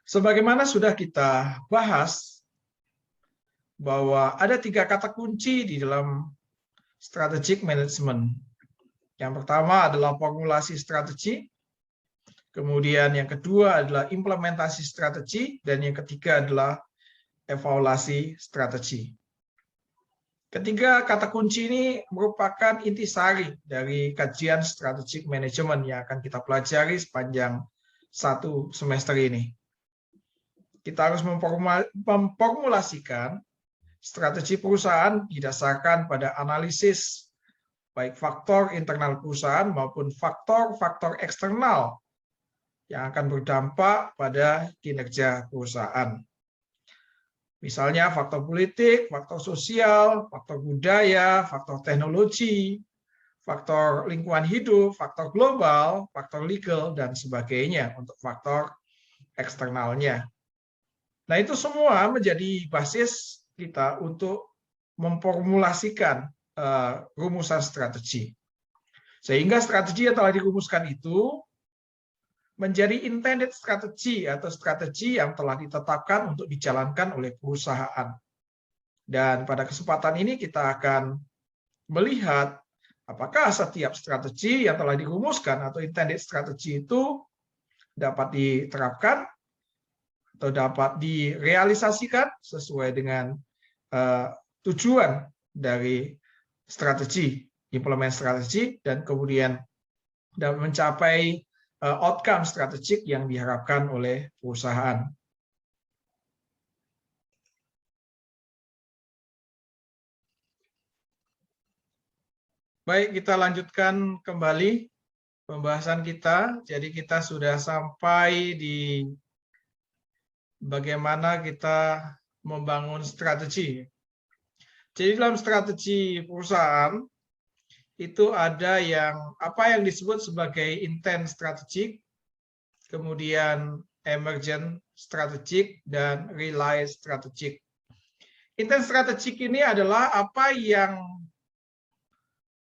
Sebagaimana sudah kita bahas bahwa ada 3 kata kunci di dalam strategic management. Yang pertama adalah formulasi strategi, kemudian yang kedua adalah implementasi strategi, dan yang ketiga adalah evaluasi strategi. Ketiga kata kunci ini merupakan intisari dari kajian strategic management yang akan kita pelajari sepanjang 1 semester ini. Kita harus memformulasikan strategi perusahaan didasarkan pada analisis baik faktor internal perusahaan maupun faktor-faktor eksternal yang akan berdampak pada kinerja perusahaan. Misalnya faktor politik, faktor sosial, faktor budaya, faktor teknologi, faktor lingkungan hidup, faktor global, faktor legal, dan sebagainya untuk faktor eksternalnya. Nah, itu semua menjadi basis kita untuk memformulasikan rumusan strategi. Sehingga strategi yang telah dirumuskan itu menjadi intended strategi atau strategi yang telah ditetapkan untuk dijalankan oleh perusahaan. Dan pada kesempatan ini kita akan melihat apakah setiap strategi yang telah dirumuskan atau intended strategi itu dapat diterapkan atau dapat direalisasikan sesuai dengan tujuan dari strategi, implement strategi, dan kemudian dapat mencapai outcome strategik yang diharapkan oleh perusahaan. Baik, kita lanjutkan kembali pembahasan kita. Jadi kita sudah sampai di bagaimana kita membangun strategi. Jadi dalam strategi perusahaan itu ada apa yang disebut sebagai intent strategic, kemudian emergent strategic, dan realize strategic. Intent strategic ini adalah apa yang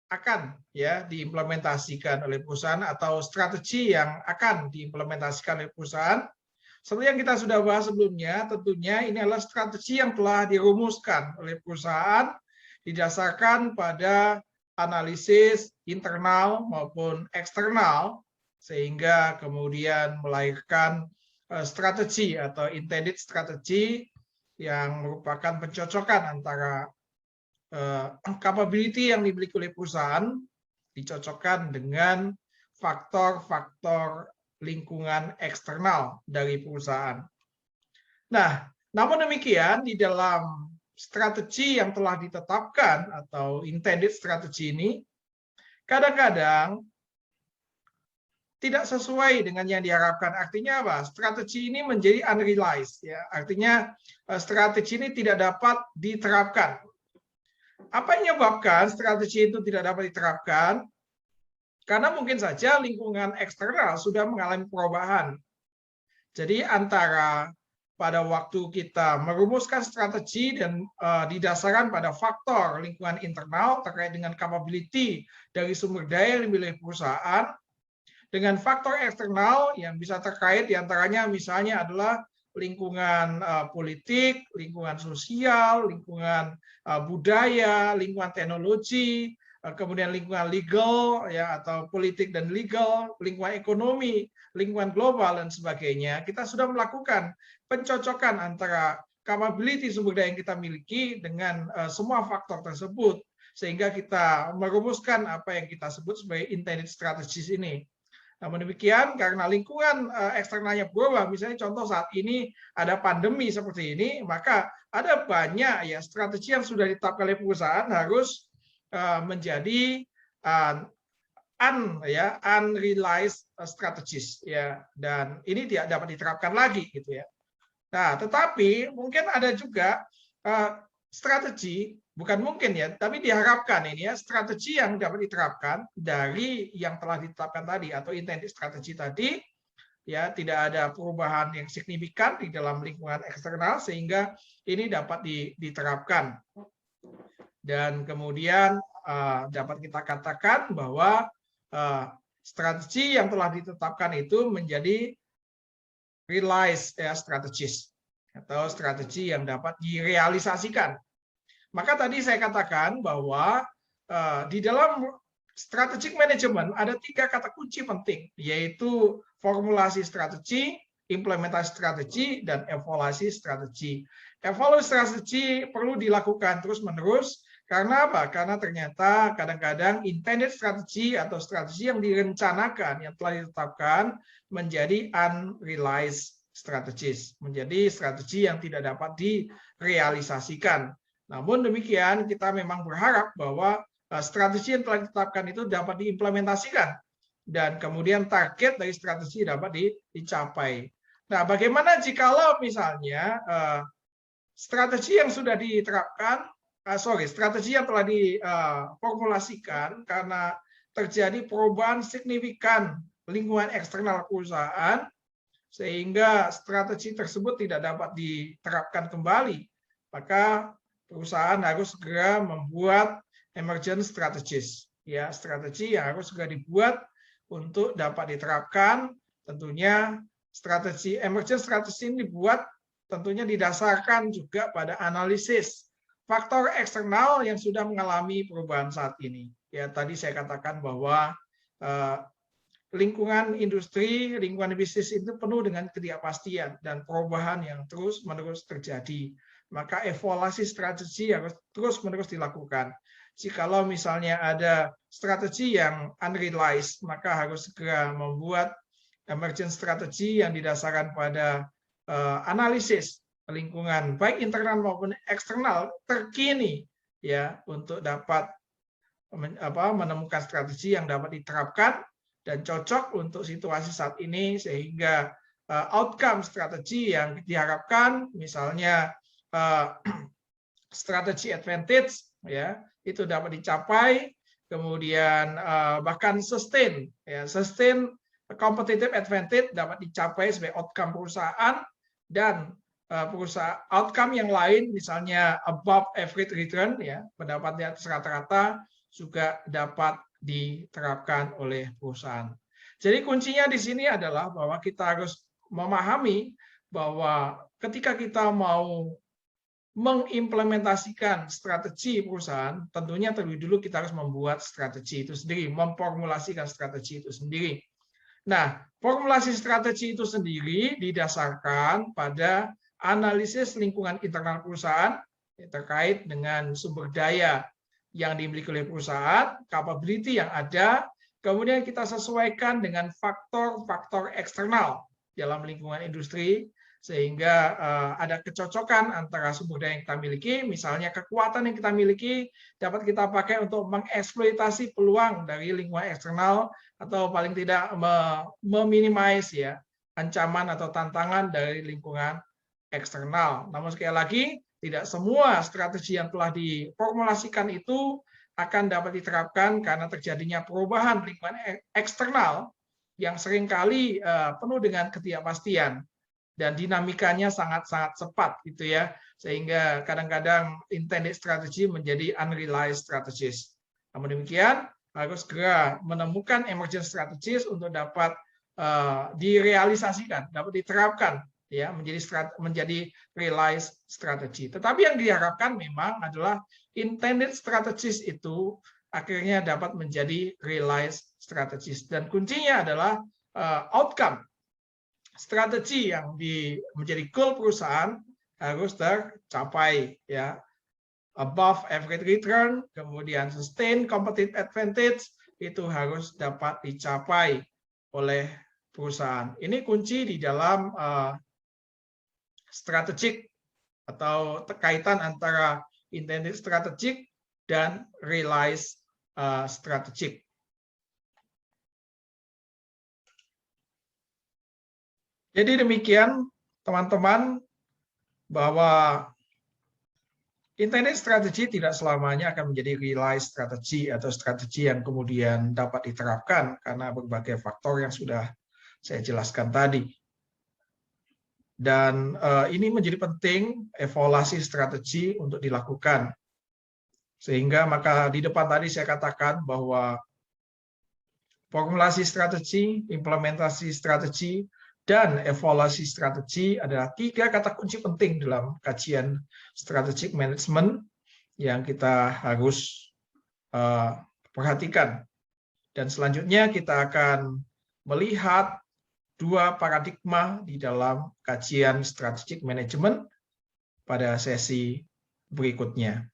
akan diimplementasikan oleh perusahaan atau strategi yang akan diimplementasikan oleh perusahaan. Seperti yang kita sudah bahas sebelumnya, tentunya ini adalah strategi yang telah dirumuskan oleh perusahaan didasarkan pada analisis internal maupun eksternal, sehingga kemudian melahirkan strategi atau intended strategi yang merupakan pencocokan antara capability yang dimiliki oleh perusahaan dicocokkan dengan faktor-faktor lingkungan eksternal dari perusahaan. Nah, namun demikian di dalam strategi yang telah ditetapkan atau intended strategi ini kadang-kadang tidak sesuai dengan yang diharapkan. Artinya apa? Strategi ini menjadi unrealized, ya. Artinya strategi ini tidak dapat diterapkan. Apa yang menyebabkan strategi itu tidak dapat diterapkan? Karena mungkin saja lingkungan eksternal sudah mengalami perubahan. Jadi antara pada waktu kita merumuskan strategi dan didasarkan pada faktor lingkungan internal terkait dengan capability dari sumber daya yang dimiliki perusahaan, dengan faktor eksternal yang bisa terkait diantaranya misalnya adalah lingkungan politik, lingkungan sosial, lingkungan budaya, lingkungan teknologi, kemudian lingkungan legal ya atau politik dan legal, lingkungan ekonomi, lingkungan global dan sebagainya. Kita sudah melakukan pencocokan antara capability sumber daya yang kita miliki dengan semua faktor tersebut sehingga kita merumuskan apa yang kita sebut sebagai intended strategies ini. Namun demikian, karena lingkungan eksternalnya berubah, misalnya contoh saat ini ada pandemi seperti ini, maka ada banyak ya strategi yang sudah ditetapkan oleh perusahaan harus menjadi unrealized strategies ya, dan ini tidak dapat diterapkan lagi gitu ya. Nah, tetapi mungkin ada juga strategi, bukan mungkin ya, tapi diharapkan ini ya strategi yang dapat diterapkan dari yang telah ditetapkan tadi atau intended strategi tadi ya, tidak ada perubahan yang signifikan di dalam lingkungan eksternal sehingga ini dapat diterapkan. Dan kemudian dapat kita katakan bahwa strategi yang telah ditetapkan itu menjadi realized strategies atau strategi yang dapat direalisasikan. Maka tadi saya katakan bahwa di dalam strategic management ada 3 kata kunci penting, yaitu formulasi strategi, implementasi strategi, dan evaluasi strategi. Evaluasi strategi perlu dilakukan terus-menerus. Karena apa? Karena ternyata kadang-kadang intended strategi atau strategi yang direncanakan, yang telah ditetapkan, menjadi unrealized strategies, menjadi strategi yang tidak dapat direalisasikan. Namun demikian, kita memang berharap bahwa strategi yang telah ditetapkan itu dapat diimplementasikan, dan kemudian target dari strategi dapat dicapai. Nah, bagaimana jikalau misalnya strategi yang sudah diterapkan, strategi yang telah diformulasikan karena terjadi perubahan signifikan lingkungan eksternal perusahaan, sehingga strategi tersebut tidak dapat diterapkan kembali, maka perusahaan harus segera membuat emergent strategies, ya, strategi yang harus segera dibuat untuk dapat diterapkan. Tentunya strategi emergent strategy ini dibuat tentunya didasarkan juga pada analisis faktor eksternal yang sudah mengalami perubahan saat ini. Ya, tadi saya katakan bahwa lingkungan industri, lingkungan bisnis itu penuh dengan ketidakpastian dan perubahan yang terus-menerus terjadi. Maka evaluasi strategi harus terus-menerus dilakukan. Jikalau misalnya ada strategi yang unrealized, maka harus segera membuat emergent strategi yang didasarkan pada analisis lingkungan baik internal maupun eksternal terkini, ya, untuk dapat menemukan strategi yang dapat diterapkan dan cocok untuk situasi saat ini, sehingga outcome strategi yang diharapkan, misalnya strategi advantage, ya, itu dapat dicapai, kemudian bahkan sustain competitive advantage dapat dicapai sebagai outcome perusahaan, dan perusahaan outcome yang lain, misalnya above average return, ya, pendapat di atas rata-rata, juga dapat diterapkan oleh perusahaan. Jadi kuncinya di sini adalah bahwa kita harus memahami bahwa ketika kita mau mengimplementasikan strategi perusahaan, tentunya terlebih dulu kita harus membuat strategi itu sendiri, memformulasikan strategi itu sendiri. Nah, formulasi strategi itu sendiri didasarkan pada analisis lingkungan internal perusahaan terkait dengan sumber daya yang dimiliki oleh perusahaan, capability yang ada, kemudian kita sesuaikan dengan faktor-faktor eksternal dalam lingkungan industri, sehingga ada kecocokan antara sumber daya yang kita miliki, misalnya kekuatan yang kita miliki dapat kita pakai untuk mengeksploitasi peluang dari lingkungan eksternal, atau paling tidak meminimais, ya, ancaman atau tantangan dari lingkungan eksternal. Namun sekali lagi, tidak semua strategi yang telah diformulasikan itu akan dapat diterapkan karena terjadinya perubahan lingkungan eksternal yang seringkali penuh dengan ketidakpastian dan dinamikanya sangat-sangat cepat, gitu ya, sehingga kadang-kadang intended strategy menjadi unrealized strategies. Namun demikian, harus segera menemukan emergent strategies untuk dapat direalisasikan, dapat diterapkan, ya, menjadi realized strategy. Tetapi yang diharapkan memang adalah intended strategies itu akhirnya dapat menjadi realized strategies, dan kuncinya adalah outcome strategi yang menjadi goal perusahaan harus tercapai, ya, above average return, kemudian sustain competitive advantage, itu harus dapat dicapai oleh perusahaan. Ini kunci di dalam strategik atau kaitan antara intended strategic dan realized strategic. Jadi demikian teman-teman, bahwa intended strategy tidak selamanya akan menjadi realized strategy atau strategi yang kemudian dapat diterapkan karena berbagai faktor yang sudah saya jelaskan tadi. Dan ini menjadi penting evaluasi strategi untuk dilakukan. Sehingga maka di depan tadi saya katakan bahwa formulasi strategi, implementasi strategi, dan evaluasi strategi adalah 3 kata kunci penting dalam kajian strategic management yang kita harus perhatikan. Dan selanjutnya kita akan melihat 2 paradigma di dalam kajian strategic management pada sesi berikutnya.